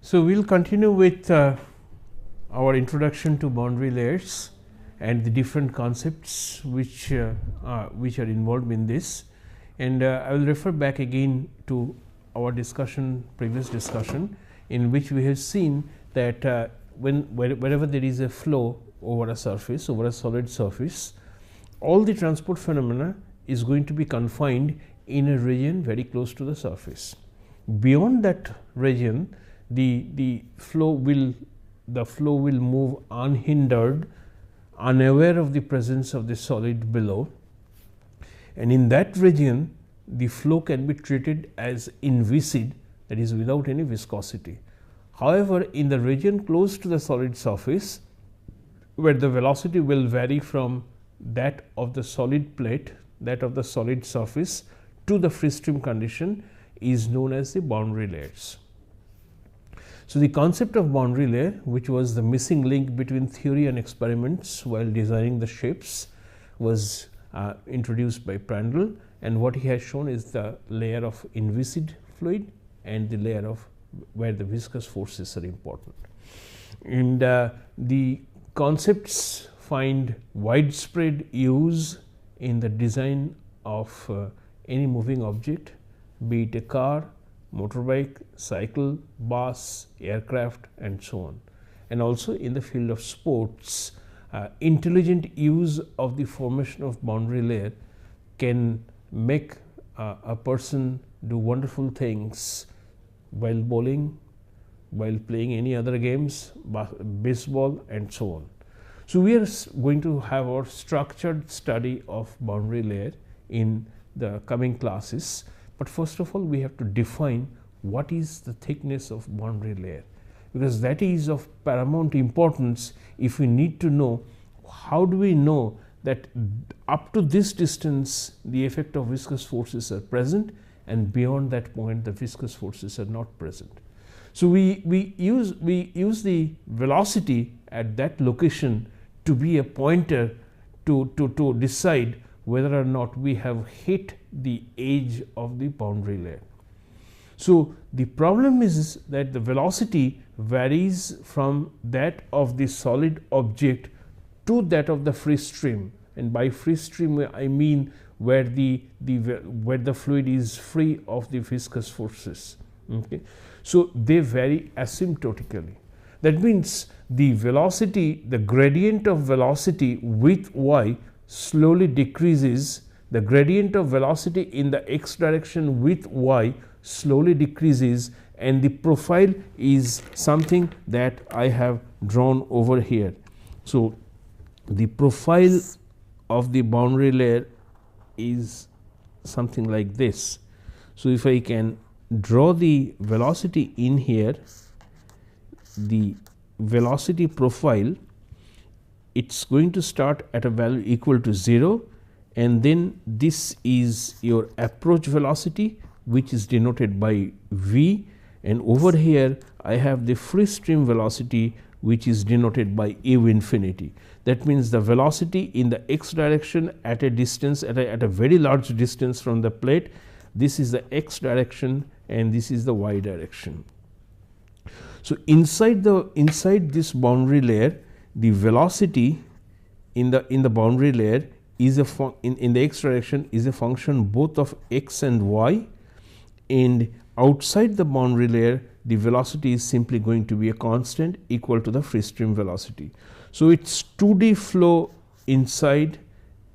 So, we will continue with our introduction to boundary layers and the different concepts which are involved in this, and I will refer back again to our previous discussion, in which we have seen that wherever there is a flow over a surface, over a solid surface, all the transport phenomena is going to be confined in a region very close to the surface. Beyond that region, the flow will move unhindered, unaware of the presence of the solid below, and in that region the flow can be treated as inviscid, that is without any viscosity. However, in the region close to the solid surface, where the velocity will vary from that of the solid plate, that of the solid surface, to the free stream condition, is known as the boundary layers. So, the concept of boundary layer, which was the missing link between theory and experiments while designing the shapes, was introduced by Prandtl, and what he has shown is the layer of inviscid fluid and the layer of where the viscous forces are important. And the concepts find widespread use in the design of any moving object, be it a car, motorbike, cycle, bus, aircraft, and so on. And also in the field of sports, intelligent use of the formation of boundary layer can make a person do wonderful things while bowling, while playing any other games, baseball, and so on. So, we are going to have our structured study of boundary layer in the coming classes. But first of all, we have to define what is the thickness of boundary layer, because that is of paramount importance. If we need to know, how do we know that up to this distance the effect of viscous forces are present, and beyond that point the viscous forces are not present. So, we use the velocity at that location to be a pointer to decide whether or not we have hit the edge of the boundary layer. So, the problem is that the velocity varies from that of the solid object to that of the free stream, and by free stream I mean where the fluid is free of the viscous forces. Okay. So, they vary asymptotically. That means the velocity, the gradient of velocity with y slowly decreases, the gradient of velocity in the x direction with y slowly decreases, and the profile is something that I have drawn over here. So, the profile of the boundary layer is something like this. So, if I can draw the velocity in here, the velocity profile, it is going to start at a value equal to 0, and then this is your approach velocity, which is denoted by v, and over here I have the free stream velocity, which is denoted by u infinity. That means the velocity in the x direction at a distance, at a very large distance from the plate, this is the x direction and this is the y direction. So, inside this boundary layer, the velocity in the boundary layer is in the x direction is a function both of x and y, and outside the boundary layer the velocity is simply going to be a constant equal to the free stream velocity. So, it is 2D flow inside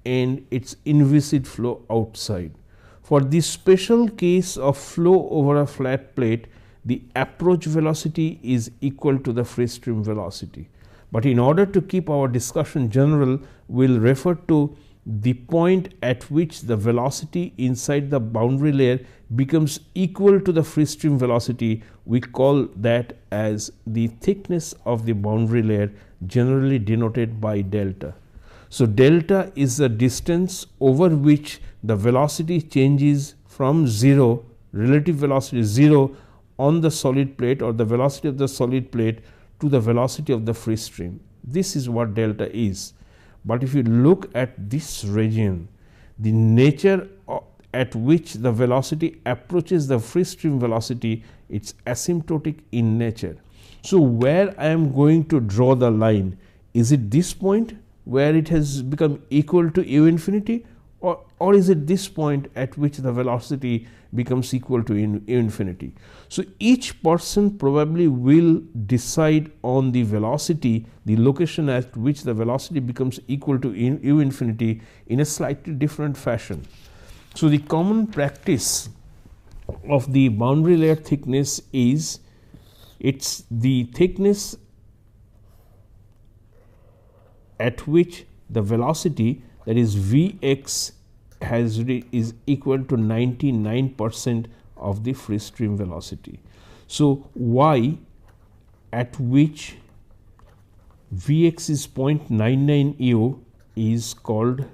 and it is inviscid flow outside. For this special case of flow over a flat plate, the approach velocity is equal to the free stream velocity. But in order to keep our discussion general, we will refer to the point at which the velocity inside the boundary layer becomes equal to the free stream velocity. We call that as the thickness of the boundary layer, generally denoted by delta. So, delta is the distance over which the velocity changes from 0, relative velocity 0 on the solid plate, or the velocity of the solid plate, to the velocity of the free stream. This is what delta is. But if you look at this region, the nature at which the velocity approaches the free stream velocity, it is asymptotic in nature. So where I am going to draw the line, is it this point where it has become equal to u infinity, or is it this point at which the velocity becomes equal to u infinity? So each person probably will decide on the velocity, the location at which the velocity becomes equal to u infinity in a slightly different fashion. So the common practice of the boundary layer thickness is it's the thickness at which the velocity, that is Vx, is equal to 99% of the free stream velocity. So y at which Vx is 0.99 u is called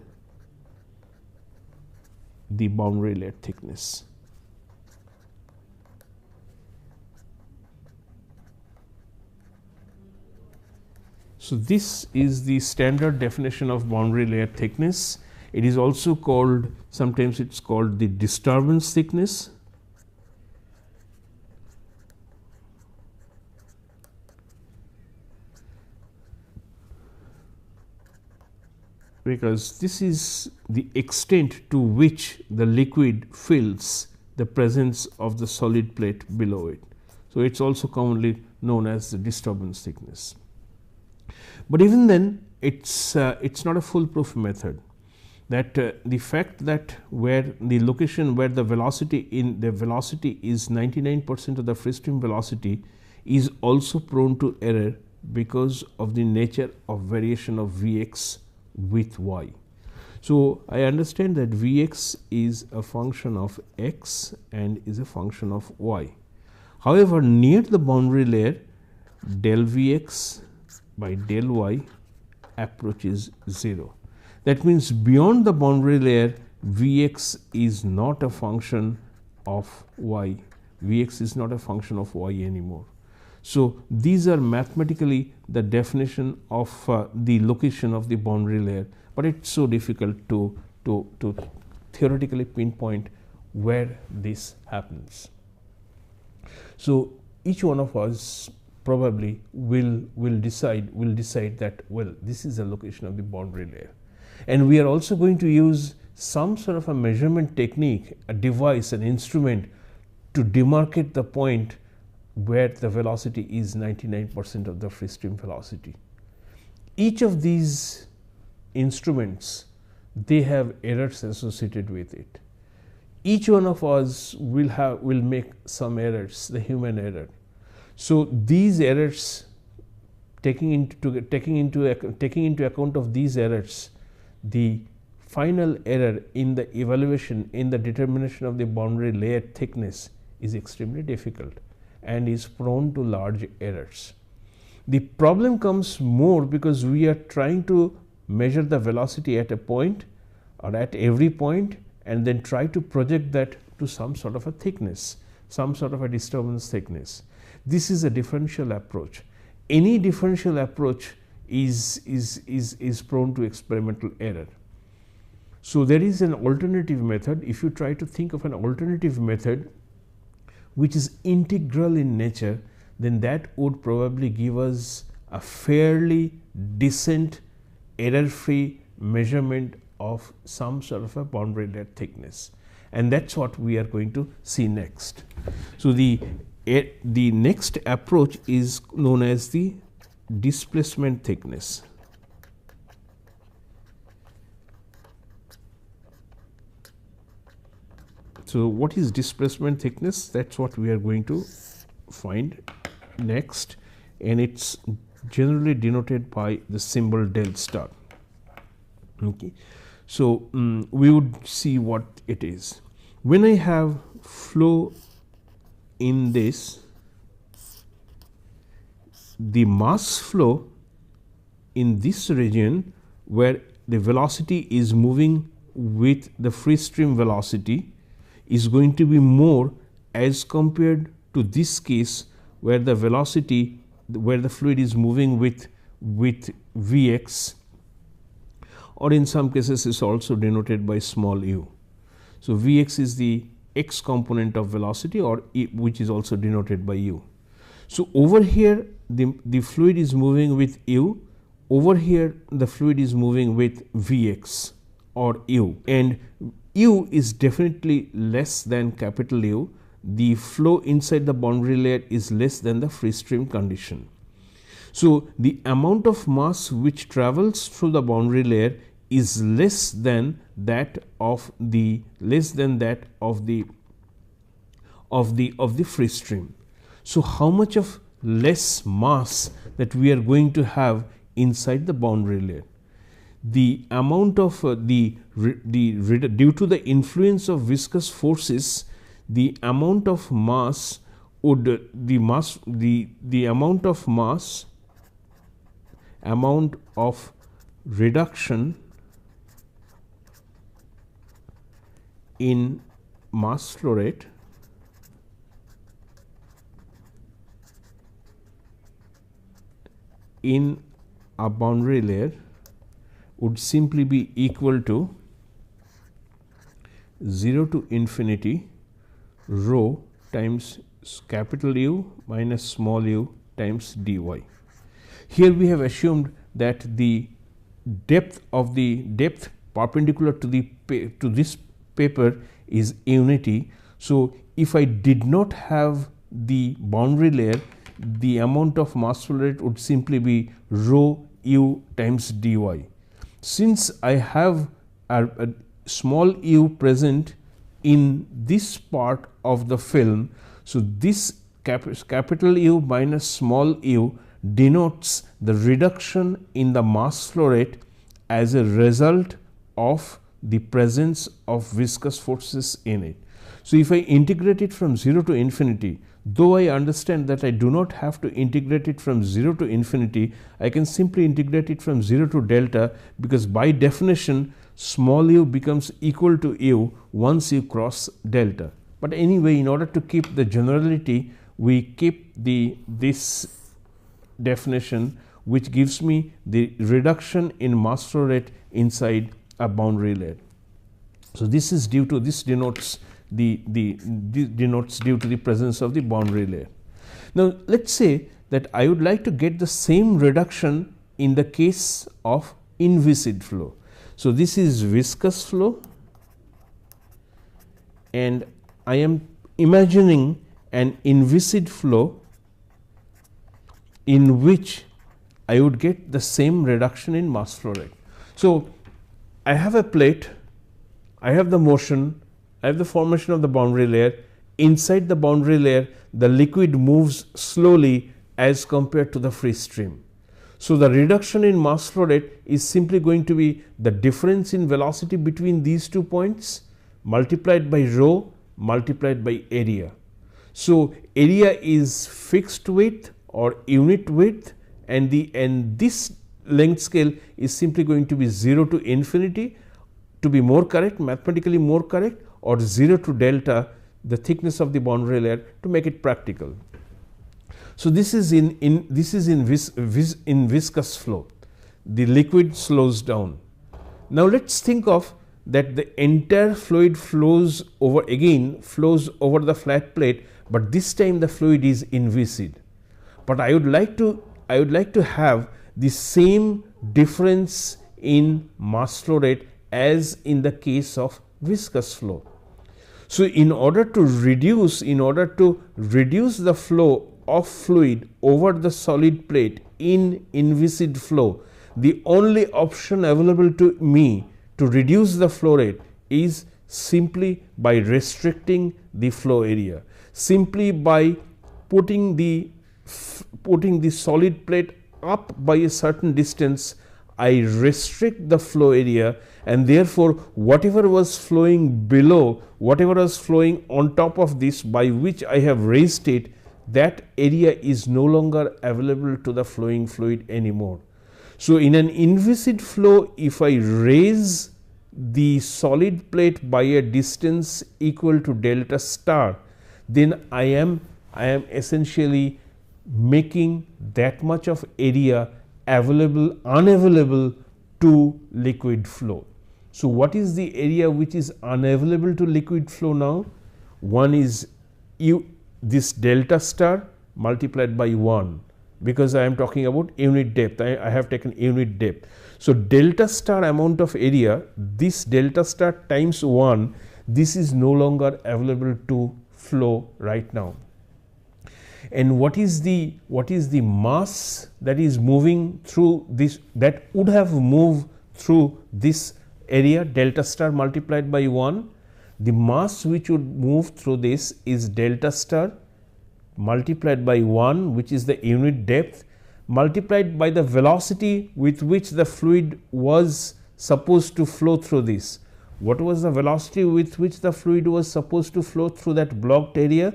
the boundary layer thickness. So this is the standard definition of boundary layer thickness. It is also called, sometimes it's called the disturbance thickness. Because this is the extent to which the liquid fills the presence of the solid plate below it. So it's also commonly known as the disturbance thickness. But even then, it's not a foolproof method. That the fact that where the location where the velocity is 99% of the free stream velocity is also prone to error because of the nature of variation of Vx with y. So I understand that Vx is a function of x and is a function of y. However, near the boundary layer, del Vx by del y approaches 0. That means beyond the boundary layer, Vx is not a function of y. Vx is not a function of y anymore. So these are mathematically the definition of the location of the boundary layer, but it's so difficult to theoretically pinpoint where this happens. So each one of us probably will decide that, well, this is the location of the boundary layer, and we are also going to use some sort of a measurement technique, a device, an instrument to demarcate the point where the velocity is 99% of the free stream velocity. Each of these instruments, they have errors associated with it. Each one of us will make some errors, the human error. So these errors, taking into account of these errors, the final error in the evaluation, in the determination of the boundary layer thickness is extremely difficult and is prone to large errors. The problem comes more because we are trying to measure the velocity at a point or at every point and then try to project that to some sort of a thickness, some sort of a disturbance thickness. This is a differential approach. Any differential approach is prone to experimental error. So there is an alternative method. If you try to think of an alternative method which is integral in nature, then that would probably give us a fairly decent error-free measurement of some sort of a boundary layer thickness, and that's what we are going to see next. So the next approach is known as the displacement thickness. So what is displacement thickness? That's what we are going to find next, and it's generally denoted by the symbol del star. Okay, so we would see what it is. When I have flow in this, the mass flow in this region where the velocity is moving with the free stream velocity is going to be more as compared to this case where the velocity, where the fluid is moving with Vx, or in some cases is also denoted by small u. So Vx is the x component of velocity, or which is also denoted by u. So over here the fluid is moving with u, over here the fluid is moving with Vx or u, and u is definitely less than capital U. The flow inside the boundary layer is less than the free stream condition. So the amount of mass which travels through the boundary layer is less than that of the free stream. So how much of less mass that we are going to have inside the boundary layer? The amount of due to the influence of viscous forces, the amount of mass would the amount of reduction in mass flow rate in a boundary layer would simply be equal to 0 to infinity rho times capital U minus small u times dy. Here we have assumed that the depth perpendicular to this paper is unity. So if I did not have the boundary layer, the amount of mass flow rate would simply be rho u times dy. Since I have a small u present in this part of the film, so this capital U minus small u denotes the reduction in the mass flow rate as a result of the presence of viscous forces in it. So if I integrate it from 0 to infinity, though I understand that I do not have to integrate it from 0 to infinity, I can simply integrate it from 0 to delta, because by definition small u becomes equal to u once you cross delta. But anyway, in order to keep the generality, we keep this definition, which gives me the reduction in mass flow rate inside a boundary layer. So this is due to denotes due to the presence of the boundary layer. Now let's say that I would like to get the same reduction in the case of inviscid flow. So this is viscous flow, and I am imagining an inviscid flow in which I would get the same reduction in mass flow rate. So I have a plate, I have the motion, I have the formation of the boundary layer. Inside the boundary layer, the liquid moves slowly as compared to the free stream. So the reduction in mass flow rate is simply going to be the difference in velocity between these 2 points multiplied by rho multiplied by area. So area is fixed width or unit width, and this length scale is simply going to be 0 to infinity, to be more correct, mathematically more correct, or 0 to delta, the thickness of the boundary layer, to make it practical. So this is in viscous flow. The liquid slows down. Now let's think of that the entire fluid flows over the flat plate, but this time the fluid is inviscid. But I would like to have the same difference in mass flow rate as in the case of viscous flow. So in order to reduce the flow of fluid over the solid plate in inviscid flow, the only option available to me to reduce the flow rate is simply by restricting the flow area, simply by putting the solid plate up by a certain distance. I restrict the flow area, and therefore whatever was flowing below, whatever was flowing on top of this by which I have raised it, that area is no longer available to the flowing fluid anymore. So in an inviscid flow, if I raise the solid plate by a distance equal to delta star, then I am essentially making that much of area unavailable to liquid flow. So what is the area which is unavailable to liquid flow now? One is this delta star, multiplied by 1, because I am talking about unit depth. I have taken unit depth. So, delta star amount of area, this delta star times 1, this is no longer available to flow right now. And what is the mass that is moving through this, that would have moved through this area, delta star multiplied by 1? The mass which would move through this is delta star multiplied by 1, which is the unit depth, multiplied by the velocity with which the fluid was supposed to flow through this. What was the velocity with which the fluid was supposed to flow through that blocked area?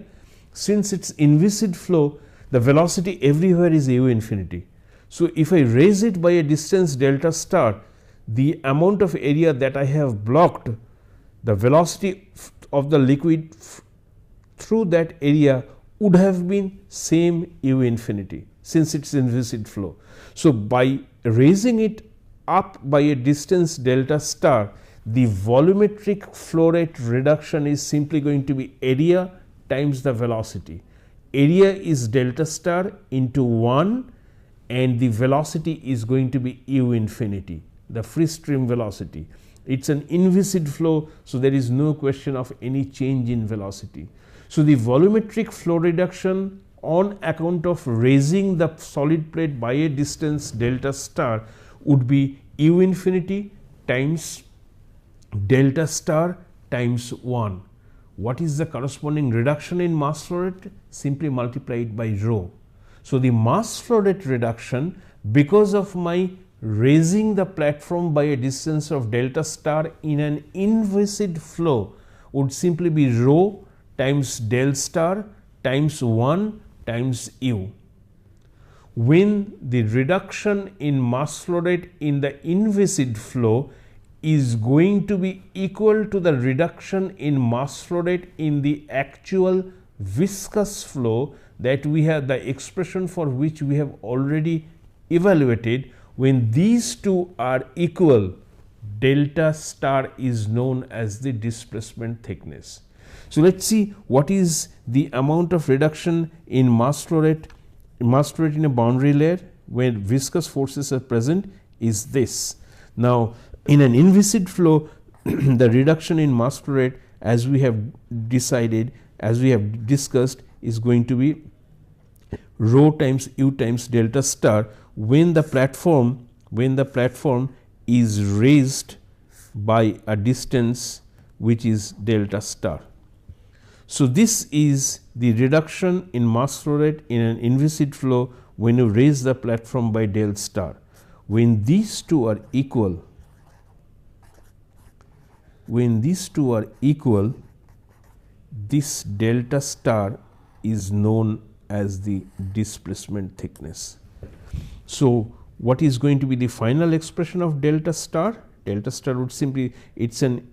Since it's inviscid flow, the velocity everywhere is u infinity. So, if I raise it by a distance delta star, the amount of area that I have blocked, the velocity of the liquid through that area would have been same u infinity, since it's inviscid flow. So, by raising it up by a distance delta star, the volumetric flow rate reduction is simply going to be area times the velocity. Area is delta star into 1 and the velocity is going to be u infinity, the free stream velocity. It is an inviscid flow, so there is no question of any change in velocity. So, the volumetric flow reduction on account of raising the solid plate by a distance delta star would be u infinity times delta star times 1. What is the corresponding reduction in mass flow rate? Simply multiply it by rho. So, the mass flow rate reduction, because of my raising the platform by a distance of delta star in an inviscid flow, would simply be rho times del star times 1 times u. When the reduction in mass flow rate in the inviscid flow is going to be equal to the reduction in mass flow rate in the actual viscous flow, that we have the expression for which we have already evaluated. When these two are equal, delta star is known as the displacement thickness. So, let us see what is the amount of reduction in mass flow rate in a boundary layer when viscous forces are present is this. Now, in an inviscid flow, the reduction in mass flow rate, as we have decided, as we have discussed, is going to be rho times u times delta star when the platform is raised by a distance which is delta star. So, this is the reduction in mass flow rate in an inviscid flow when you raise the platform by del star. When these two are equal, this delta star is known as the displacement thickness. So, what is going to be the final expression of delta star? Delta star would simply, it's an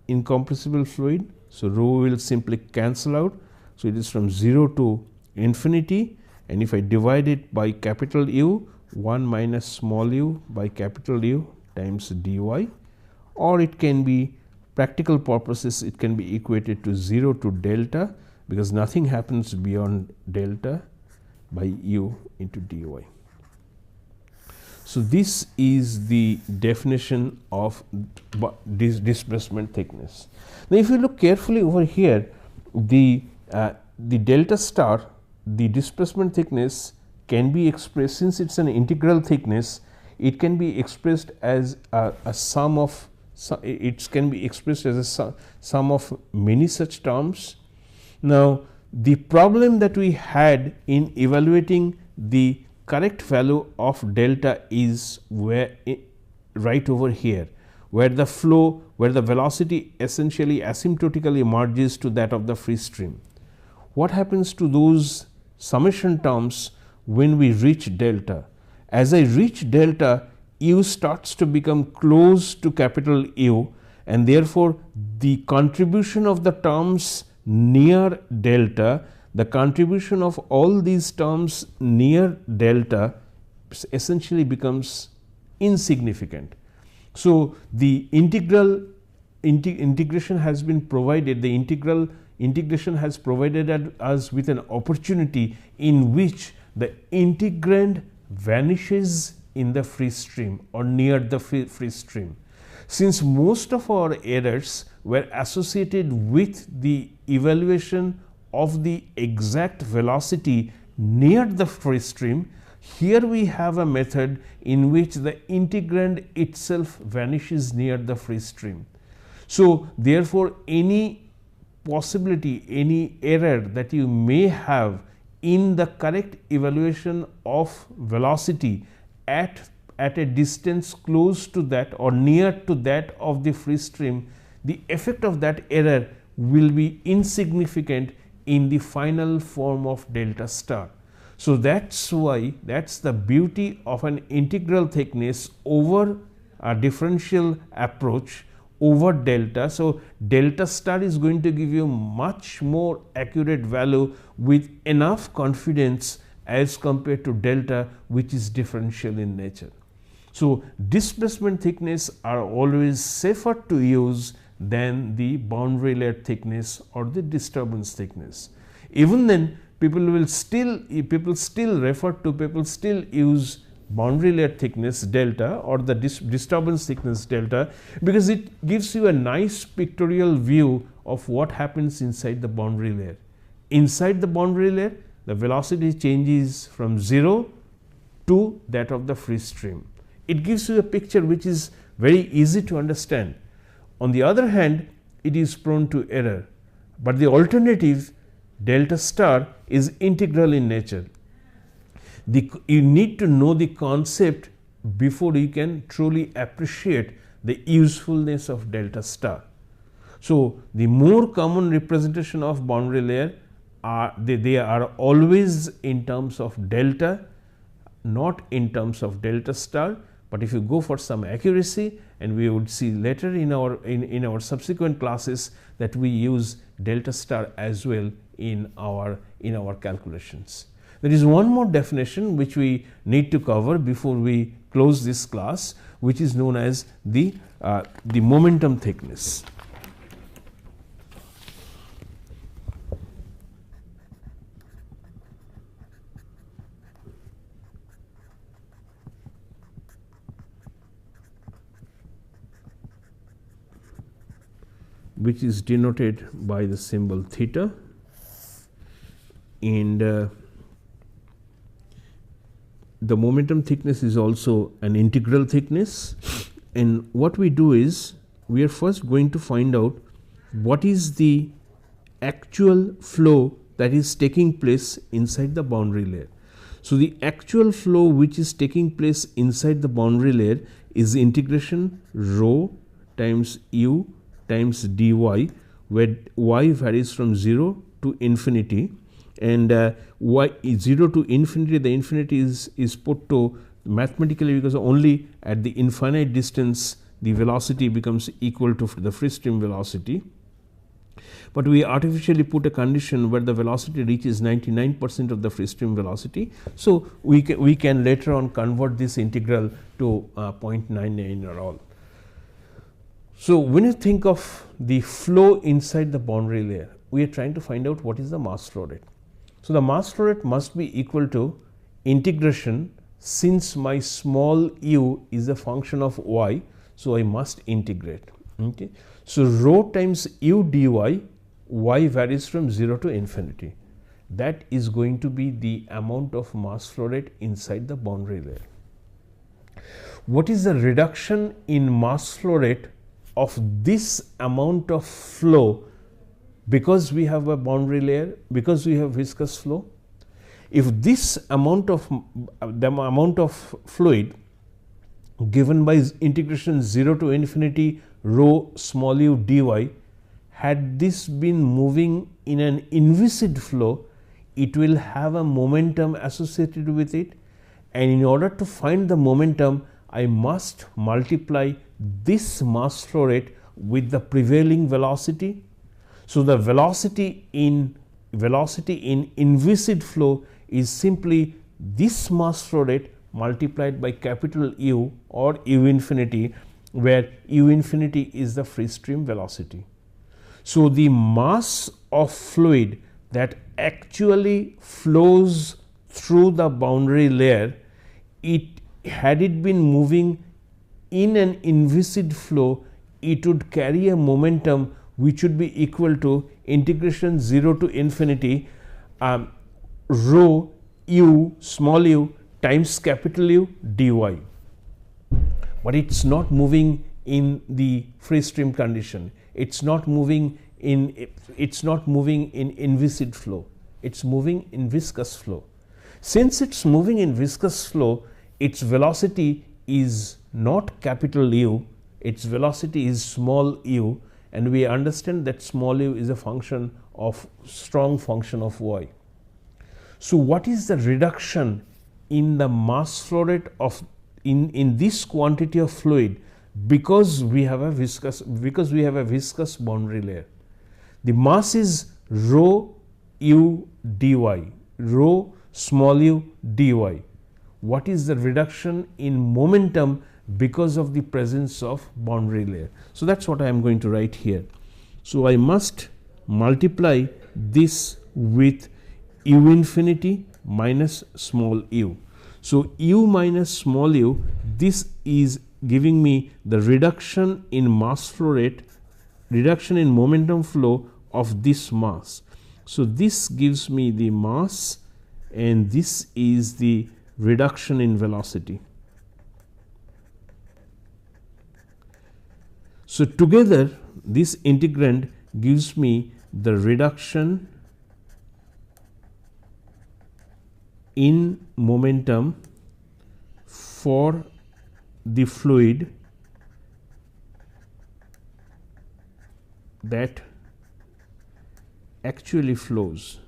incompressible fluid. So, rho will simply cancel out. So, it is from 0 to infinity, and if I divide it by capital U, 1 minus small u by capital U times dy, or it can be, practical purposes, it can be equated to 0 to delta, because nothing happens beyond delta by u into dy. So, this is the definition of this displacement thickness. Now, if you look carefully over here, the delta star, the displacement thickness can be expressed, since it is an integral thickness, it can be expressed as a sum of, it can be expressed as a sum of many such terms. Now, the problem that we had in evaluating the correct value of delta is where right over here, where the flow, where the velocity essentially asymptotically merges to that of the free stream. What happens to those summation terms when we reach delta? As I reach delta, u starts to become close to capital U, and therefore, the contribution of the terms near delta, the contribution of all these terms near delta essentially becomes insignificant. So, the integral integration has been provided, the integration has provided us with an opportunity in which the integrand vanishes in the free stream or near the free stream. Since most of our errors were associated with the evaluation of the exact velocity near the free stream, here we have a method in which the integrand itself vanishes near the free stream. So, therefore, any possibility, any error that you may have in the correct evaluation of velocity at a distance close to that or near to that of the free stream, the effect of that error will be insignificant in the final form of delta star. So, that is why that is the beauty of an integral thickness over a differential approach over delta. So, delta star is going to give you much more accurate value with enough confidence as compared to delta, which is differential in nature. So, displacement thickness are always safer to use than the boundary layer thickness or the disturbance thickness. Even then, people still use boundary layer thickness delta or the disturbance thickness delta, because it gives you a nice pictorial view of what happens inside the boundary layer. Inside the boundary layer, the velocity changes from 0 to that of the free stream. It gives you a picture which is very easy to understand. On the other hand, it is prone to error, but the alternative delta star is integral in nature. You need to know the concept before you can truly appreciate the usefulness of delta star. So, the more common representation of boundary layer are they are always in terms of delta, not in terms of delta star. But if you go for some accuracy, and we would see later in our subsequent classes that we use delta star as well in our calculations. There is one more definition which we need to cover before we close this class, which is known as the momentum thickness. Which is denoted by the symbol theta, and the momentum thickness is also an integral thickness. And what we do is, we are first going to find out what is the actual flow that is taking place inside the boundary layer. So, the actual flow which is taking place inside the boundary layer is integration rho times u times dy, where y varies from 0 to infinity, and y 0 to infinity, the infinity is put to mathematically, because only at the infinite distance the velocity becomes equal to the free stream velocity. But we artificially put a condition where the velocity reaches 99% of the free stream velocity. So, we can later on convert this integral to 0.99 or all. So, when you think of the flow inside the boundary layer, we are trying to find out what is the mass flow rate. So, the mass flow rate must be equal to integration, since my small u is a function of y. So, I must integrate. Okay. So, rho times u dy, y varies from 0 to infinity. That is going to be the amount of mass flow rate inside the boundary layer. What is the reduction in mass flow rate of this amount of flow because we have a boundary layer, because we have viscous flow? If this amount of fluid given by integration 0 to infinity rho small u dy, had this been moving in an inviscid flow, it will have a momentum associated with it, and in order to find the momentum, I must multiply this mass flow rate with the prevailing velocity. So, the velocity in inviscid flow is simply this mass flow rate multiplied by capital U or u infinity, where u infinity is the free stream velocity. So, the mass of fluid that actually flows through the boundary layer, had it been moving in an inviscid flow, it would carry a momentum which would be equal to integration 0 to infinity rho u small u times capital U dy. But it is not moving in the free stream condition. It is not moving in inviscid flow. It is moving in viscous flow. Since it is moving in viscous flow, its velocity is not capital U, its velocity is small u, and we understand that small u is a function of strong function of y. So, what is the reduction in the mass flow rate of in this quantity of fluid because we have a viscous boundary layer? The mass is rho u dy, rho small u dy. What is the reduction in momentum because of the presence of boundary layer? So, that is what I am going to write here. So, I must multiply this with u infinity minus small u. So, u minus small u, this is giving me the reduction in mass flow rate, reduction in momentum flow of this mass. So, this gives me the mass and this is the reduction in velocity. So, together this integrand gives me the reduction in momentum for the fluid that actually flows.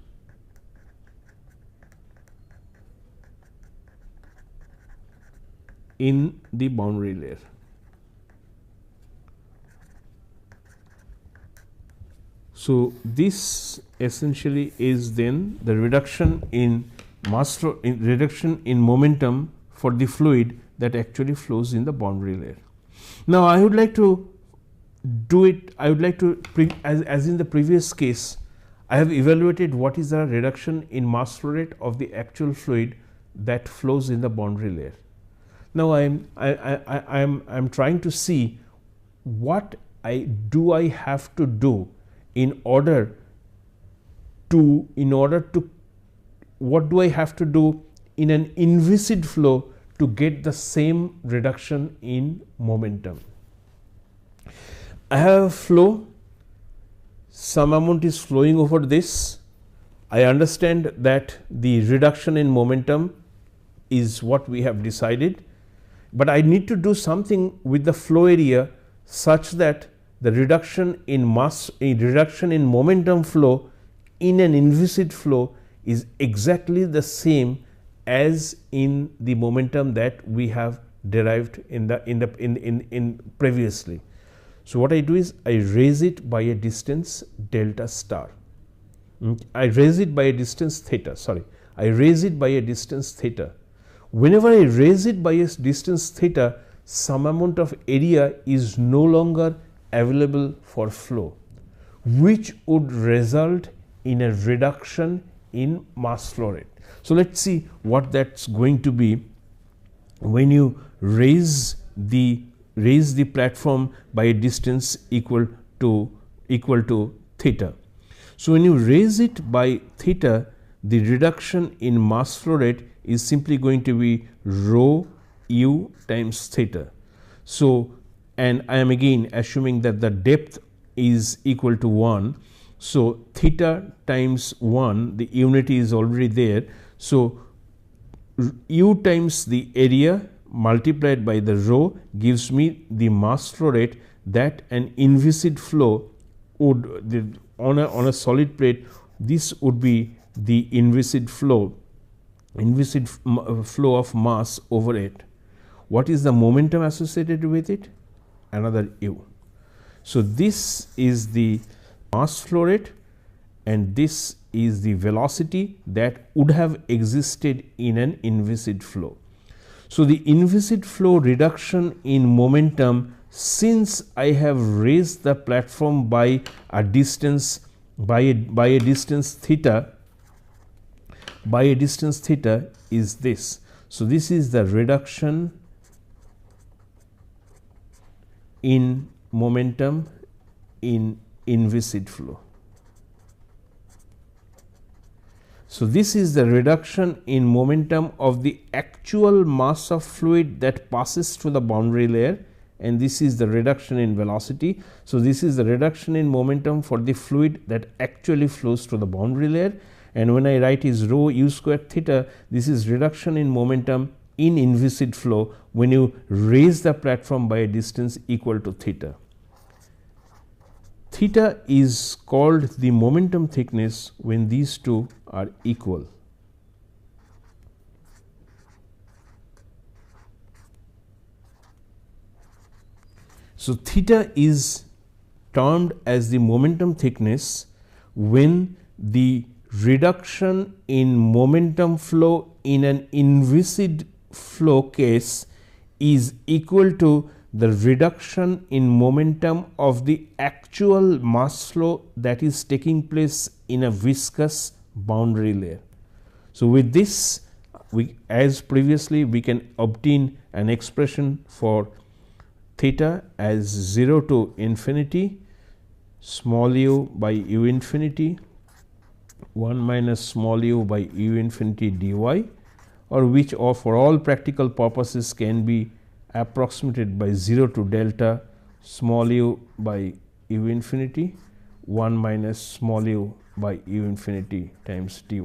In the boundary layer. So, this essentially is then the reduction in mass flow, reduction in momentum for the fluid that actually flows in the boundary layer. Now, I would like to do it, I would like to, as in the previous case, I have evaluated what is the reduction in mass flow rate of the actual fluid that flows in the boundary layer. Now, I am trying to see what I have to do in order to what do I have to do in an inviscid flow to get the same reduction in momentum. I have a flow, some amount is flowing over this. I understand that the reduction in momentum is what we have decided, but I need to do something with the flow area such that the reduction in mass, reduction in momentum flow in an inviscid flow is exactly the same as in the momentum that we have derived in previously. So, what I do is I raise it by a distance delta star. I raise it by a distance theta, sorry, I raise it by a distance theta. Whenever I raise it by a distance theta, some amount of area is no longer available for flow, which would result in a reduction in mass flow rate. So, let us see what that is going to be when you raise the platform by a distance equal to theta. So, when you raise it by theta, the reduction in mass flow rate is simply going to be rho u times theta. So, and I am again assuming that the depth is equal to 1. So, theta times 1, the unity is already there. So, u times the area multiplied by the rho gives me the mass flow rate that an inviscid flow would on a solid plate. This would be the inviscid flow of mass over it. What is the momentum associated with it? Another u. So, this is the mass flow rate and this is the velocity that would have existed in an inviscid flow. So, the inviscid flow reduction in momentum, since I have raised the platform by a distance theta, is this. So, this is the reduction in momentum in inviscid flow. So, this is the reduction in momentum of the actual mass of fluid that passes through the boundary layer, and this is the reduction in velocity. So, this is the reduction in momentum for the fluid that actually flows through the boundary layer, and when I write is rho u square theta, this is reduction in momentum in inviscid flow when you raise the platform by a distance equal to theta. Theta is called the momentum thickness when these two are equal. So, theta is termed as the momentum thickness when the reduction in momentum flow in an inviscid flow case is equal to the reduction in momentum of the actual mass flow that is taking place in a viscous boundary layer. So, with this, as previously, we can obtain an expression for theta as 0 to infinity small u by u infinity 1 minus small u by u infinity dy, or which for all practical purposes can be approximated by 0 to delta small u by u infinity 1 minus small u by u infinity times dy.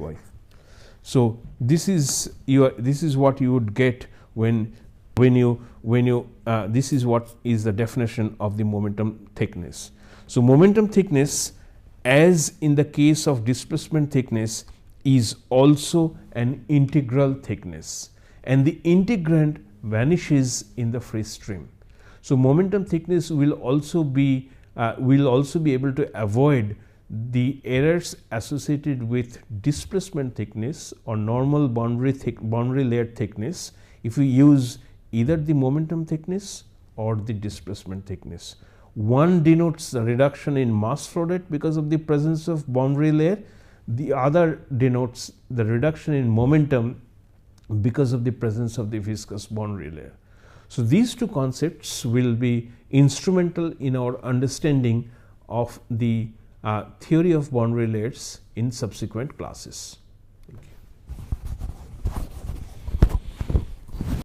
So, this is what you would get when you this is what is the definition of the momentum thickness. So, momentum thickness, as in the case of displacement thickness, is also an integral thickness, and the integrand vanishes in the free stream. So, momentum thickness will also be able to avoid the errors associated with displacement thickness or normal boundary layer thickness if we use either the momentum thickness or the displacement thickness. One denotes the reduction in mass flow rate because of the presence of boundary layer, the other denotes the reduction in momentum because of the presence of the viscous boundary layer. So, these two concepts will be instrumental in our understanding of the theory of boundary layers in subsequent classes.